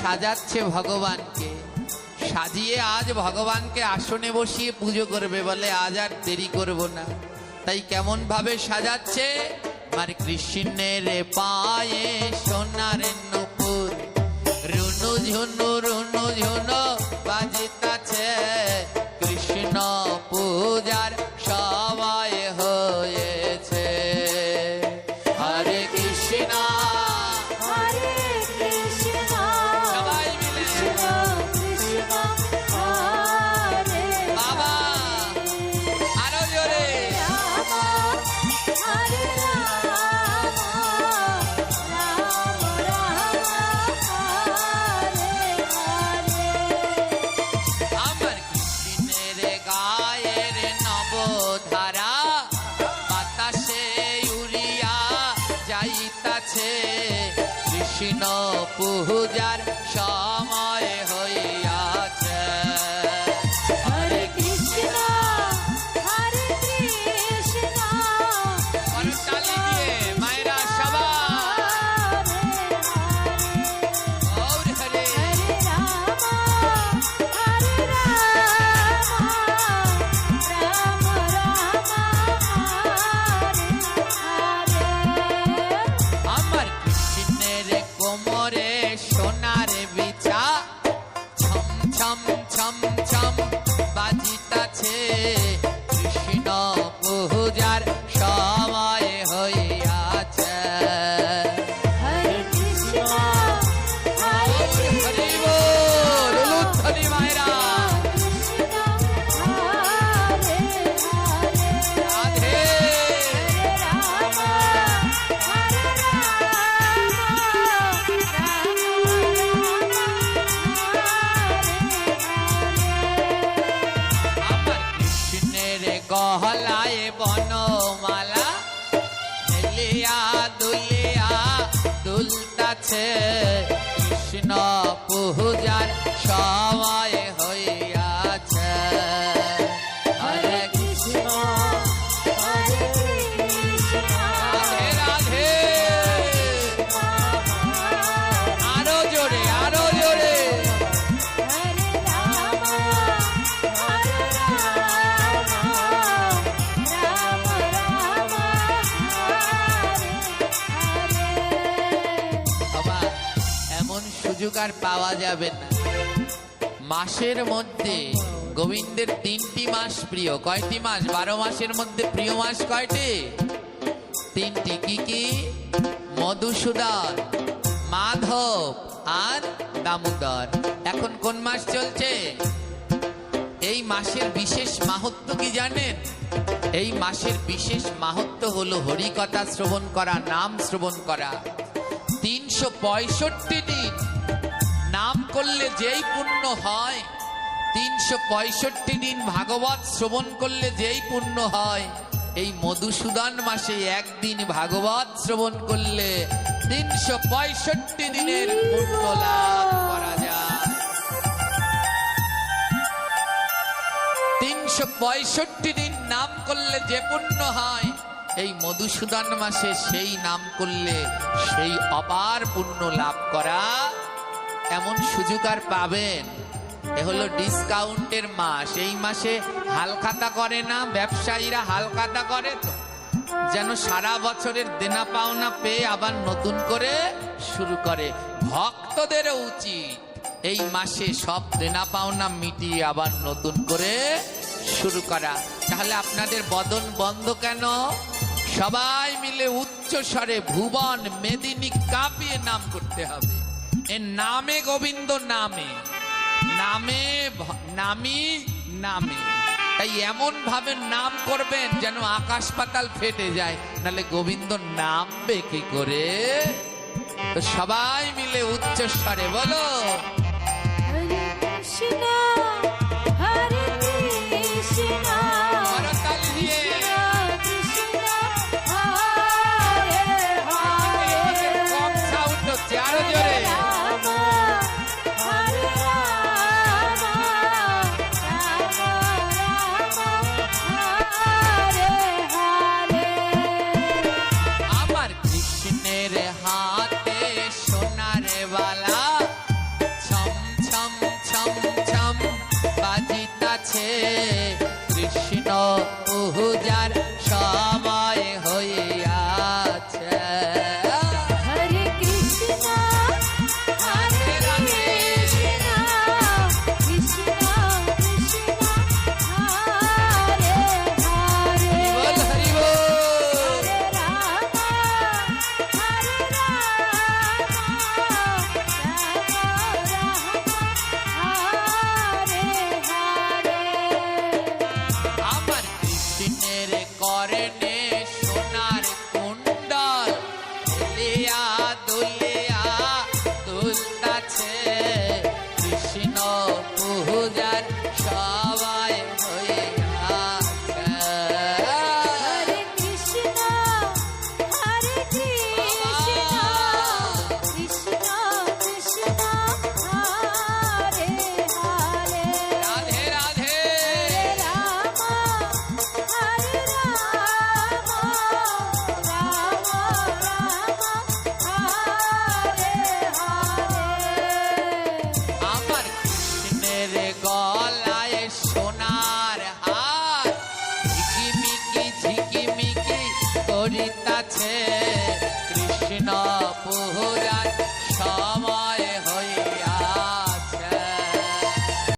সাজাচ্ছে ভগবানকে, সাজিয়ে আজ ভগবানকে আসনে বসিয়ে পুজো করবে, বলে আজ আর দেরি করব না। তাই কেমন ভাবে সাজাচ্ছে, আমার কৃষ্ণের পায়ে সোনার নূপুর, রুনু ঝুনু রুনু ঝুনু বাজিতাছে, কৃষ্ণ পূজার সময় হয়েছে। হরে কৃষ্ণ হরে কৃষ্ণ সবাই মিলে কৃষ্ণ হরে বাবা আরো জোরে রাম হরে রাম রাম রাম হরে হরে। আমার কৃষ্ণের গায়ের নবধারা বাতাসে উড়িয়া যাইতাছে, কৃষ্ণ পূজার সময় হইয়াছে। হরে কৃষ্ণ হরে কৃষ্ণ করতালি দিয়ে মায়েরা সবাই গৌর হরে। হরে রাম হরে রাম রাম রাম হরে হরে। আমার কৃষ্ণের কোমরে সোনার বিছা, ছম ছম ছম ছম বাজিতাছে, কৃষ্ণ পূজার সময় হইয়াছে। হরে কৃষ্ণ হরে হরি বল, উলুধ্বনি মায়েরা কৃষ্ণ হরে হরে। রাধে। রাম হরে আমার কৃষ্ণের গহলায় বনমালা, হেলিয়া দুলিয়া দুলতাছে, কৃষ্ণ পূজার সময় হইয়াছে। হরে কৃষ্ণ হরে কৃষ্ণ রাধে রাধে আরো জোরে আরো জোরে। হরে রাম হরে রাম রাম রাম হরে হরে। বাবা এমন সুযোগ আর পাওয়া যাবে না। মাসের মধ্যে গোবিন্দের 3টি মাস প্রিয়। কয়টি মাস? 12 মাসের মধ্যে প্রিয় মাস কয়টি? 3টি। কি কি? মধুসূদন, মাধব আর দামোদর। এখন কোন মাস চলছে? এই মাসের বিশেষ মাহাত্ম্য কি জানেন? এই মাসের বিশেষ মাহাত্ম্য হলো হরিকথা শ্রবণ করা, নাম শ্রবণ করা। 365 দিন নাম করলে যেই পুণ্য হয়, 365 দিন ভাগবত শ্রবণ করলে যেই পুণ্য হয়, এই মধুসূদন মাসে একদিন ভাগবত শ্রবণ করলে 365 দিনের পুণ্য লাভ করা যায়। 365 দিন নাম করলে যে পুণ্য হয়, এই মধুসূদন মাসে সেই নাম করলে সেই অপার পুণ্য লাভ করা, এমন সুযোগ আর পাবেন? এ হলো ডিসকাউন্টের মাস। এই মাসে হালখাতা করে না ব্যবসায়ীরা, হালখাতা করে তো যেন সারা বছরের দেনা পাওনা পেয়ে আবার নতুন করে শুরু করে। ভক্তদেরও উচিত এই মাসে সব দেনা পাওনা মিটিয়ে আবার নতুন করে শুরু করা। তাহলে আপনাদের বদন বন্ধ কেন? সবাই মিলে উচ্চ স্বরে ভুবন মেদিনী কাঁপিয়ে নাম করতে হবে। এ নামে গোবিন্দ, নামে নামে নামি নামে। তাই এমন ভাবে নাম করবেন যেন আকাশ পাতাল ফেটে যায়, নাহলে গোবিন্দ নামবে কি করে? তো সবাই মিলে উচ্চ স্বরে বলো, হরে কৃষ্ণ হরে কৃষ্ণ করতালি দিয়ে। কৃষ্ণ হরে হরে। কম সাউন্ড হচ্ছে, আরো জোরে। রাম হরে রাম রাম রাম হরে হরে। আমার কৃষ্ণের হাতে সোনার বালা, আছে কৃষ্ণ পূজার সময় হইয়াছে হরে কৃষ্ণ হরে কৃষ্ণ কৃষ্ণ কৃষ্ণ হরে হরে বল হরি বল। হরে রাম হরে রাম হরে আমার কৃষ্ণের করনে সোনার কুণ্ডল দুলিয়া দুলিয়া দুলতাছে কৃষ্ণ পূজার সবাই হইয়াছে হরে কৃষ্ণ হরে কৃষ্ণ কৃষ্ণ কৃষ্ণ হরে হরে রাধে রাধে হরে রাম হরে রাম রাম রাম হরে হরে আমার কৃষ্ণের গলায় সোনার হার ঝিকিমিকি ঝিকিমিকি করিতাছে কৃষ্ণ পূজার সব